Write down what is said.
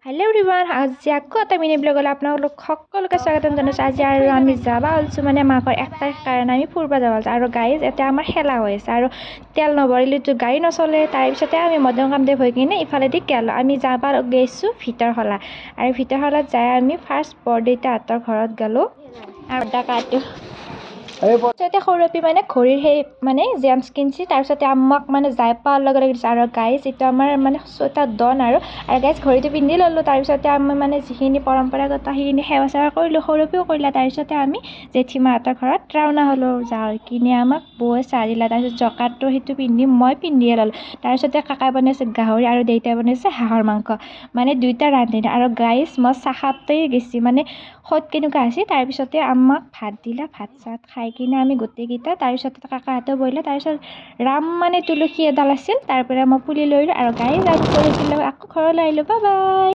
Hello' everyone, আজি আকৌ এটা মিনি ব্লগলৈ আপোনালোক সকলোকে স্বাগতম জনাইছোঁ। আজি আৰু আমি যাব ওলাইছোঁ মানে মাঘৰ 1 তাৰিখ কাৰণে আমি ফুৰিব যাব ওলাইছোঁ। আৰু গাইজ এতিয়া আমাৰ খেলা হৈ আছে আৰু তেল নভৰিলেতো গাড়ী নচলে। তাৰপিছতে আমি মদন কামদেৱ হৈ কিনে ইফালেদি আমি যাব গৈছোঁ ভিতৰখলা। আৰু ভিতৰখলাত যাই আমি ফাৰ্ষ্ট বৰদেউতাহঁতৰ ঘৰত গ'লোঁ আৰু ডাকাটো তাৰপিছতে সৌৰভী মানে ঘড়ীৰ সেই মানে জেমছ কিনছি। তাৰপিছতে আমাক মানে যাই পোৱাৰ লগে লগে দিছে। আৰু গাইজ এইটো আমাৰ মানে এটা ডন আৰু গাইজ ঘড়ীটো পিন্ধি ল'লোঁ। তাৰপিছতে আমি মানে যিখিনি পৰম্পৰাগত সেইখিনি সেৱা চেৱা কৰিলোঁ, সৌৰভীও কৰিলে। তাৰপিছতে আমি জেঠীমাহঁতৰ ঘৰত ৰাওনা হ'লোঁ। যাই কিনে আমাক বৌয়ে চাহ দিলে। তাৰপিছত জকাটো সেইটো পিন্ধি মই পিন্ধিয়ে ল'লোঁ। তাৰপিছতে কাকাই বনাইছে গাহৰি আৰু দেউতাই বনাইছে হাঁহৰ মাংস, মানে দুইটা ৰান্ধনি। আৰু গাইজ মই চাহ খাওঁতেই গেছি মানে সোৱাদ কেনেকুৱা হৈছে। তাৰপিছতে আমাক ভাত দিলে, ভাত চাত খাই কিনে আমি গোটেইকেইটা তাৰপিছতে কাকাহঁতেও বহিলে। তাৰপিছত ৰাম মানে তুলসী এডাল আছিল, তাৰ পৰা মই পুলি লৈ আহিলোঁ। আৰু গাইজ আৰু আকৌ ঘৰলৈ আহিলোঁ। Bye bye.